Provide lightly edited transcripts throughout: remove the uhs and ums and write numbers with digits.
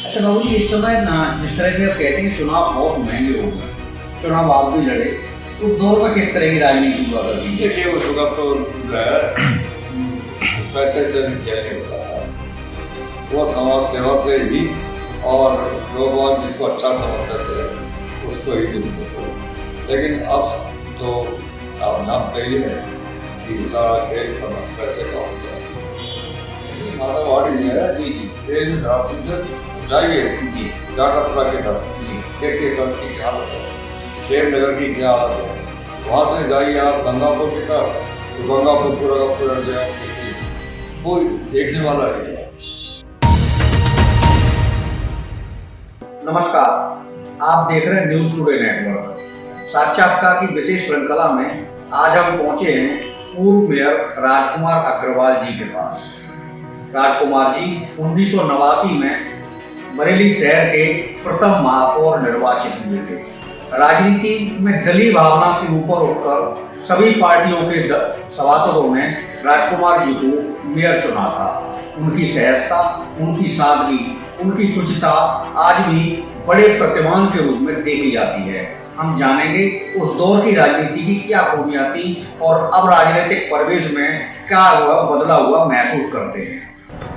अच्छा बाबू जी, इस समय ना जिस तरह से आप कहते हैं कि चुनाव बहुत महंगे हो गए, चुनाव आप भी लड़े, उस दौर में किस तरह की राजनीति हुआ करती थी? देखिए उस वक्त तो जो है पैसे से किया नहीं होता था, वो समाज सेवा से ही, और लोग जिसको अच्छा समझते थे उसको ही चुनते थे। लेकिन अब तो आप जानते ही है कि सारा खेल पैसे का हो गया। मातावाड़ी है जी जी इन राशि से जाइए जी डाटा पूरा के डर जी। देखिए सर की क्या हालत है, प्रेम नगर की क्या हालत है। वहाँ से जाइए आप गंगापुर की तरफ, तो गंगापुर पूरा का पूरा जो है कोई देखने वाला नहीं है। नमस्कार, आप देख रहे हैं न्यूज टुडे नेटवर्क। साक्षात्कार की विशेष श्रृंखला में आज हम पहुंचे हैं पूर्व मेयर राजकुमार अग्रवाल जी के पास। राजकुमार जी 1989 में बरेली शहर के प्रथम महापौर निर्वाचित हुए थे। राजनीति में दलीय भावना से ऊपर उठकर सभी पार्टियों के सभासदों ने राजकुमार जी को मेयर चुना था। उनकी सहजता, उनकी सादगी, उनकी शुचिता आज भी बड़े प्रतिमान के रूप में देखी जाती है। हम जानेंगे उस दौर की राजनीति की क्या खूबियां थी और अब राजनीतिक परिवेश में क्या बदला हुआ महसूस करते हैं।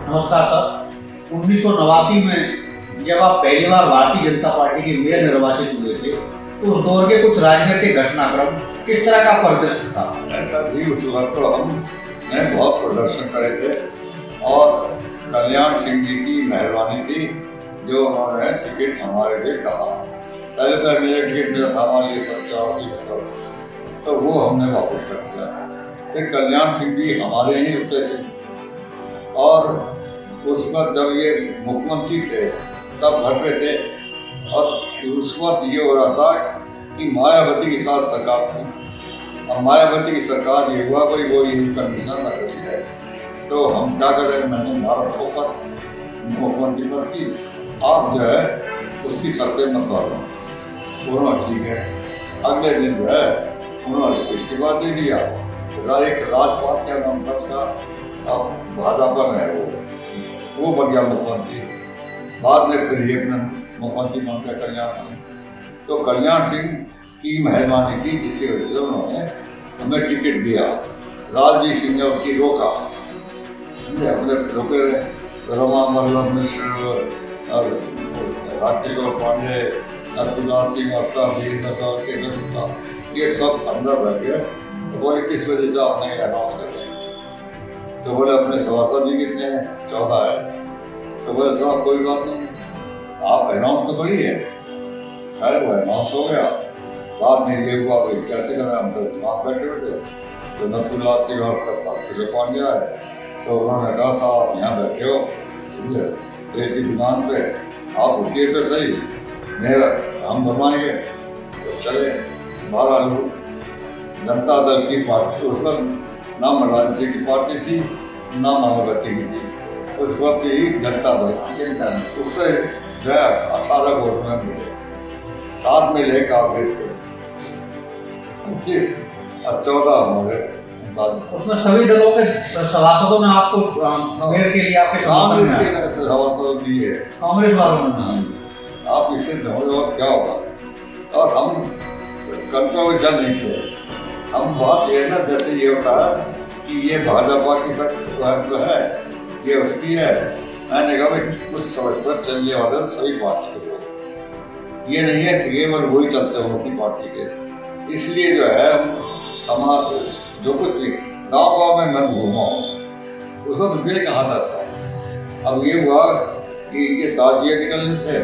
नमस्कार सर, 1989 में जब आप पहली बार भारतीय जनता पार्टी के मेयर निर्वाचित हुए थे, तो उस दौर के कुछ राजनीतिक घटनाक्रम किस तरह का परिदृश्य था? ऐसा भी उस वक्त तो हमने बहुत प्रदर्शन करे थे, और कल्याण सिंह जी की मेहरबानी थी जो उन्होंने टिकट हमारे लिए कहा। पहले तो मेरा टिकट मिला था हमारे लिए 84, तो वो हमने वापस कर दिया। फिर कल्याण सिंह जी हमारे ही उतरे थे, और उस वक्त जब ये मुख्यमंत्री थे तब घर पे थे, और उस वक्त ये हो रहा था कि मायावती के साथ सरकार थी, और मायावती की सरकार ये हुआ कोई वो ये कंडीशन लग रही है, तो हम क्या करें, मैंने भारत को पर मुख्यमंत्री पर की, आप जो है उसकी शर्तें मत डालो। उन्होंने ठीक है, अगले दिन जो है उन्होंने इस्तीफा दे दिया। एक राजपाल क्या नाम था उसका, अब भाजपा में है वो बन गया मुख्यमंत्री। बाद में फिर एक मुख्यमंत्री बन गया कल्याण सिंह। तो कल्याण सिंह की मेहरबानी थी जिसकी वजह से उन्होंने हमें टिकट दिया। राजवीर सिंह ने उनकी रोका, हमने रोके रहे। रमा मल्लभ मिश्र और राकेश्वर पांडे, अब्दुल्ला सिंह, अफ्ताब ये सब अंदर रह गए। तो बोले किस वजह से आपने अनाउंस कर दिया? तो बोले अपने सभासद भी कितने हैं? 14 है। तो बोले साहब कोई बात नहीं, आप अनाउंस तो करिए। खैर वो अनाउंस हो गया। बाद में ये हुआ भाई कैसे करें, हम तो दिमाग बैठे हुए थे। तो नथुल्ला सिंह और किशोर पांड्या है, तो उन्होंने कहा साहब यहाँ बैठे हो रेत की दुकान पे, आप उसी पे सही, मेरा हम बनवाएंगे। तो चले 12 लोग। जनता दल की पार्टी उस वक्त ना मरान सिंह की पार्टी थी ना मायावती की थी, उस वक्त ही जनता दल। उससे जो है 18 वोट में मिले, 7 में ले कांग्रेस को 25 और 14 हमारे। उसमें सभी दलों के सभासदों ने आपको मेयर के लिए आपके सभासद दिए, कांग्रेस वालों ने। आप इससे और क्या होगा। और हम कंट्रोवर्शियल नहीं थे। हम बात ये ना, जैसे ये होता है कि ये भाजपा की जो है ये उसकी है, मैंने कहा भाई उस सड़क पर चलने वाले सभी पार्टी के लोग, ये नहीं है कि केवल वही चलते हो उसी पार्टी के। इसलिए जो है हम समाज जो कुछ भी गाँव में मैं घूमा हूँ उसको तो ये कहा जाता है। अब ये हुआ कि इनके ताजिए निकलने थे,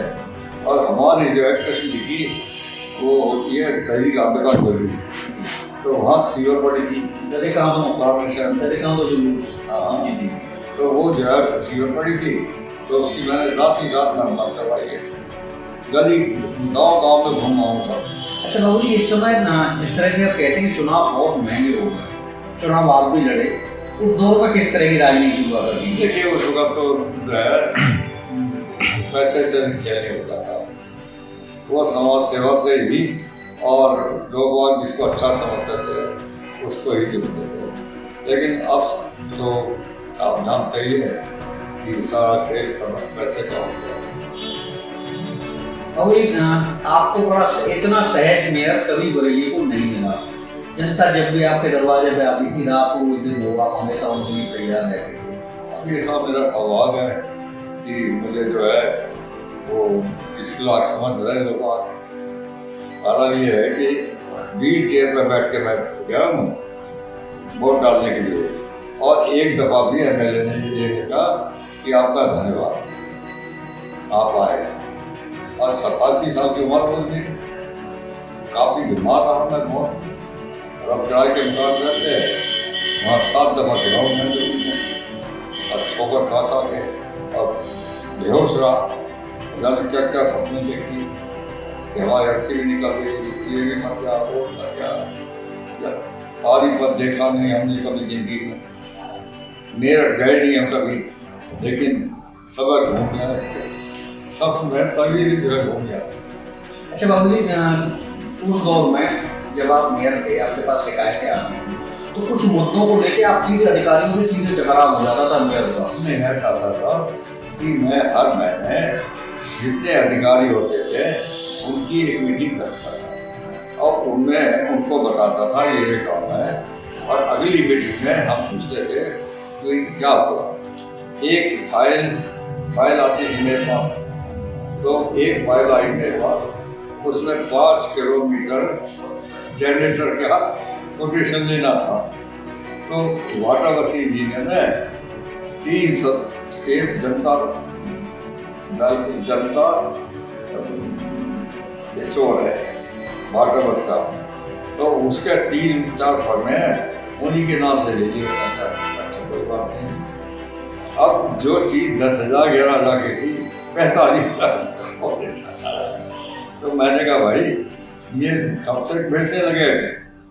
और हमारी जो है कृष्ण की वो होती है दही का गोली, तो वहाँ सीवर पड़ी थी जुलूस। हाँ जी, तो वो जो है सीवर पड़ी थी, तो उसकी मैंने रात में मत करवाई है। गली गाँव में घूमा हूँ सब। अच्छा बाबू जी, इस समय ना जिस तरह से आप कहते हैं कि चुनाव बहुत महंगे हो गए, चुनाव आप भी लड़े, उस दौर में किस तरह की राजनीति हुआ करती थी? देखिए उस वक्त तो जो है पैसे से किया नहीं होता था, वो समाज सेवा से ही, और लोग जिसको अच्छा समझते थे उसको ही चुनते थे। लेकिन अब तो आप जानते ही है कि सारा खेल पैसे का हो गया। और आपको बड़ा इतना सहज मेयर कभी बरेली को नहीं मिला। जनता जब भी आपके दरवाजे पे आती थी, रात हो दिन हो, आप हमेशा उनके लिए तैयार रहते थे। ये सब मेरा सौभाग्य है कि मुझे जो है वो इस लाख समझ रहे लोग। कारण ये है कि व्हील चेयर में बैठ के मैं गया हूँ वोट डालने के लिए, और एक दफ़ा भी एमएलए ने ये कहा कि आपका धन्यवाद, आप आए। और 87 साल की उम्र हो गई, काफ़ी बीमार रहा मैं बहुत, और अब चढ़ाई के मुकाबले करते वहाँ 7 दफ़ा चुनाव में और ठोकर खा खा के और बेहोश रहा। जाने क्या क्या सपने देखी कि हमारी अर्थी भी निकल गई, ये भी मर गया, वो मर गया। पारी पर देखा नहीं हमने कभी जिंदगी में, मेरा गए नहीं हम कभी, लेकिन सबक घूम गया, सब मैं सभी जगह घूम गया। अच्छा बाबू जी, उस दौर में जब आप मेयर थे, आपके पास शिकायतें आती थी, तो कुछ मुद्दों को लेकर आप सीधे अधिकारियों से सीधे टकराव हो जाता था मेयर का? नहीं, ऐसा था कि मैं हर महीने जितने अधिकारी होते थे उनकी एक मीटिंग करता था और उनमें उनको बताता था ये काम है, और अगली मीटिंग में हम पूछते थे तो ये क्या हुआ। एक फाइल आती थी मेरे पास, तो एक फाइल आई मेरे पास, उसमें 5 किलोमीटर जनरेटर का कोटेशन लेना था। तो वाटर वसी जी ने 300 एक जनता स्टोर है वाटर बस का, तो उसके 3-4 फर्मे उन्हीं के नाम से ले लिए। अच्छा कोई बात नहीं। अब जो चीज़ 10,000 11,000 की थी 45,000, तो मैंने कहा भाई ये कब से पैसे लगे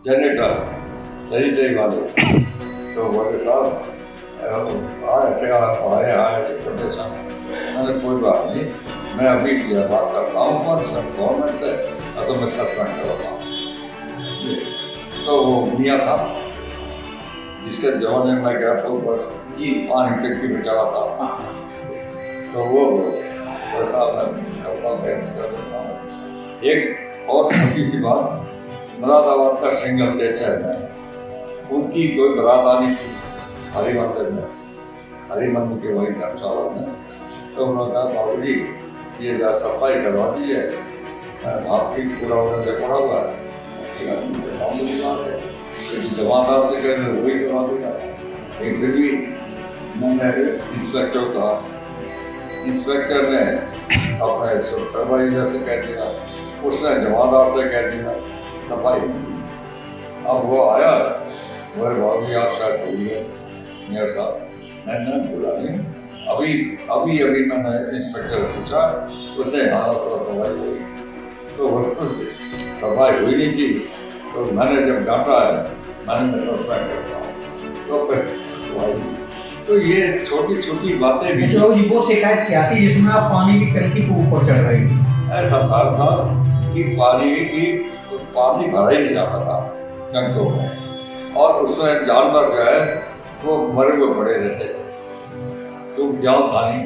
जनरेटर सही वाले। तो बोले साहब आए कोटेशन। मैंने कोई बात नहीं, मैं अभी बात करता हूँ गवर्नमेंट से, तो मैं सस्पेंड करता हूँ। तो वो मियाँ था जिसके जमाने में मैं गया था ऊपर जी, पानी टंकी में चढ़ा था, तो वो साहब मैं करता हूँ। एक और छोटी सी बात, मुरादाबाद का सिंगल के चेयरमैन, उनकी कोई बारात आनी थी हरि मंदिर के वही धर्मशाला में। तो उन्होंने कहा बाबू जी ये सफाई करवा दी है, आपकी पूरा उन्होंने पड़ा हुआ है, जमादार से कहने वही करवा देगा। एक फिर भी मैंने इंस्पेक्टर कहा, इंस्पेक्टर ने अपने सुपरवाइजर से कह दिया, उसने जमादार से कह दिया, सफाई नहीं। अब वो आया, बोले बाबू जी आप शायद भूल गए मेरे साथ। मैंने बोला नहीं, अभी मैंने इंस्पेक्टर पूछा, उसने हाँ सफाई हुई, तो सफाई हुई नहीं थी। तो मैंने जब डांटा है मैं सस्पेंड करता हूँ, तो फिर तो ये छोटी छोटी बातें भी। बाबू जी वो शिकायत क्या थी जिसमें आप पानी की टंकी को ऊपर चढ़ गई? ऐसा था कि पानी भरा ही नहीं जाता था टंकों में, और उसमें जानवर जो है वो मरे हुए पड़े रहते थे, क्योंकि जाल था नहीं।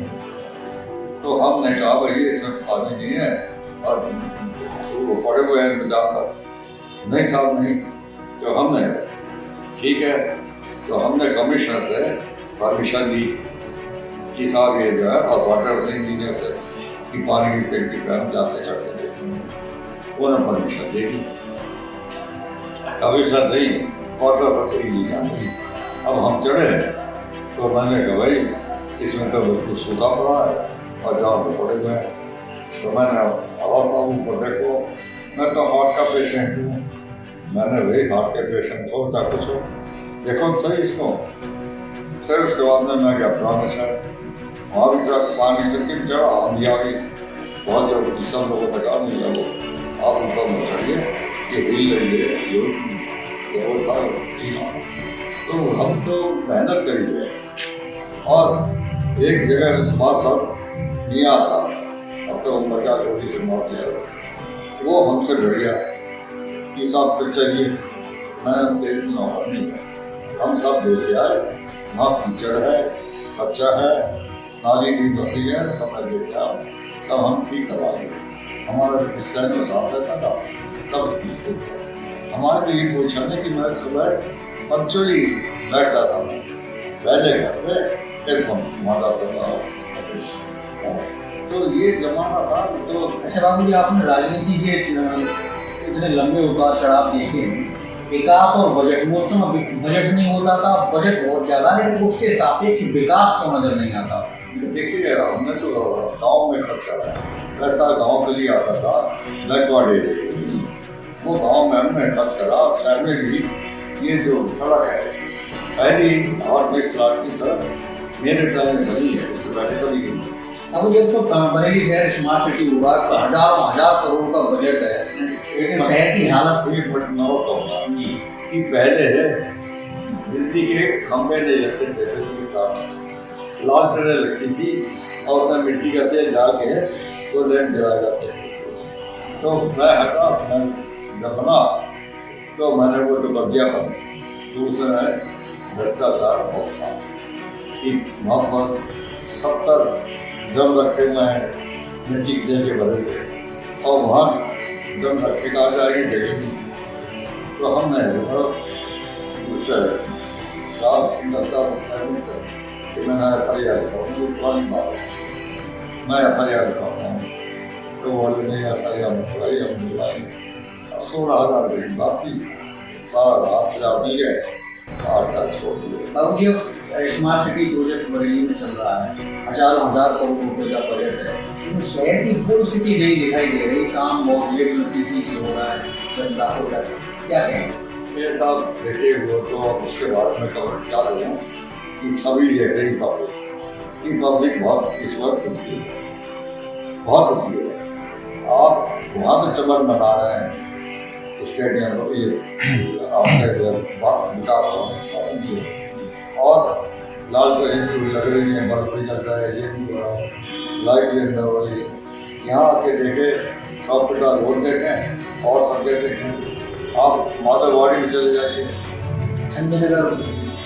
तो हमने कहा भाई इसमें पानी नहीं है और वो पड़े हुए हैं जानवर। नहीं साहब नहीं। तो हमने ठीक है, तो हमने कमिश्नर से परमिशन ली कि साहब ये जो है, और वाटर इंजीनियर से कि पानी की टंकी पर हम जाते चढ़ते देखेंगे, उन्होंने परमिशन दे दी। कमिश्नर नहीं, वाटर इंजीनियर नहीं। अब हम चढ़े तो मैंने कहा भाई इसमें तो बिल्कुल सूखा पड़ा है और जहाँ पे पड़े हुए हैं। तो मैंने आवाज़ ऊपर देखो, मैं तो हार्ट का पेशेंट हूँ। मैंने भाई हार्ट के पेशेंट को क्या कुछ हो देखो सही इसको। फिर उसके बाद में मैं क्या पुराने शहर वहाँ भी पानी टंकी चढ़ा, आंधी आ गई बहुत जब सब लोगों ने कहा नहीं लगो आप ऊपर में चढ़िए, ये हिल रही है वो था। तो हम तो मेहनत करिए, और एक जगह साथ नहीं आता, अब तो बचा छोटी से मौत गया, वो हमसे डर गया कि साहब फिर चलिए। मैं तेरी नौकर नहीं है, हम सब देखे आए, वहाँ कीचड़ है, कच्चा है, नाली भी भरती है, सब देखे आए, सब हम ठीक करवाएंगे। हमारा स्टैंड में साथ रहता था, सब पूछते थे। हमारे लिए पोजीशन है कि मैं सुबह पंचुअली बैठता था, मैं पहले घर पे फिर माता करता हूँ। तो ये जमाना था। तो अच्छा बाबू जी, आपने राजनीति के इतने लंबे उतार चढ़ाव देखे हैं। विकास और बजट, मोस्टम बजट नहीं होता था, बजट बहुत ज्यादा, लेकिन उसके सापेक्ष विकास तो नजर नहीं आता। देखिए हमने तो गांव में खर्च करा है, पैसा गांव के लिए आता था, लटवाड़े वो गांव में हमने खर्च करा। शहर में भी ये जो सड़क है, पहली 8-20 लाख की सड़क मेरे टाइम में बनी है, उससे पहले कभी नहीं। अब ये तो बरेली शहर स्मार्ट सिटी हुआ, हजारों हजार करोड़ का बजट है, लेकिन शहर की हालत एक मिनट नोट होगा कि पहले बिजली के खंभे नहीं लगते थे, बिजली का लाल ट्रेन लगती थी और उसमें मिट्टी का तेल डाल के तो लाइन जलाए जाते थे। तो मैं हटा, मैं जब बना तो मैंने वो तो कर दिया बंद। तो उसमें भ्रष्टाचार बहुत था कि वहाँ पर 70 ड्रम रखे हुए हैं, मिट्टी के के भरे हुए, और वहाँ ड्रम रखे का आ जाएगी जगह नहीं। तो हमने उससे लाभ सिंगता कि मैं FIR लिखाऊँ, पुरानी बात मैं FIR लिखाता हूँ। तो बोले नहीं FIR लिखवाई, हम लिखवाएंगे। 16,000 रुपये की बात थी, 12,000 मिल गए, 8,000 छोड़ दिए। बाबू जी, स्मार्ट सिटी प्रोजेक्ट बरेली में चल रहा है, हजारों हजार करोड़ रुपए का बजट है, लेकिन शहर की कोई स्थिति नहीं दिखाई दे रही। काम बहुत लेट नजदीकी से हो रहा है, जनता को क्या कहें? ये सब देखे वो तो उसके बाद में कवर क्या करूँ कि सभी देख रही पब्लिक बहुत इस वक्त दुखी है, बहुत दुखी है। आप वहाँ तो चमन बना रहे हैं स्टेडियम, ये आपके और लाल कहीं लग रही है, बर्फ भी लग रहा है, ये भी हो रहा है, लाइट भी हो रही है। यहाँ आके देखे हॉस्पिटल रोड देखें और सब देखें। आप माधववाड़ी में चले जाइए, संजय नगर,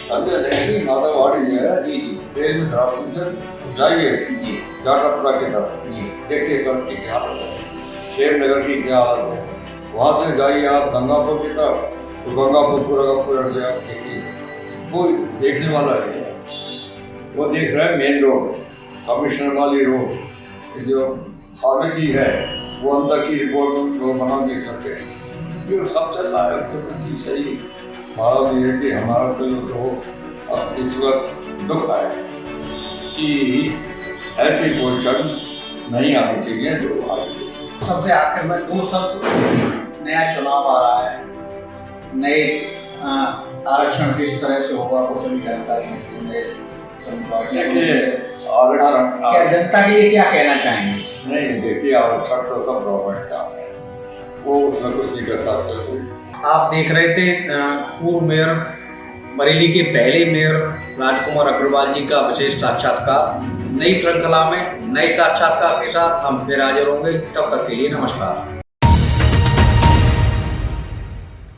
संजय नहीं माधववाड़ी है जी जी, रेल में दर्शन से जाइए जी, जाटापुरा की तरफ, जी, देखिए सड़क की क्या हालत है, शेरनगर की क्या हालत है। वहाँ से जाइए आप गंगापुर की तरफ, तो गंगापुर पूरा देखिए, कोई देखने वाला नहीं है। वो देख रहा है मेन रोड, कमिश्नर वाली रोड, जो थाने की है वो अंदर की रिपोर्ट में बना देख सकते हैं। ये सब चल रहा है तो कुछ सही। हमारा ये है कि हमारा तो अब इस वक्त दुख है कि ऐसी पोजीशन नहीं आनी चाहिए जो आई। सबसे आखिर में 2 शब्द, नया चुनाव आ रहा है, नए आरक्षण किस तरह से होगा कुछ अभी जानकारी नहीं है। क्या जनता के लिए क्या कहना चाहेंगे? नहीं देखिए, आरक्षण तो सब गवर्नमेंट का है, वो उसमें कुछ नहीं कर सकते। आप देख रहे थे पूर्व मेयर बरेली के पहले मेयर राजकुमार अग्रवाल जी का विशेष साक्षात्कार। नई श्रृंखला में नए साक्षात्कार के साथ हम फिर हाजिर होंगे। तब तक के लिए नमस्कार।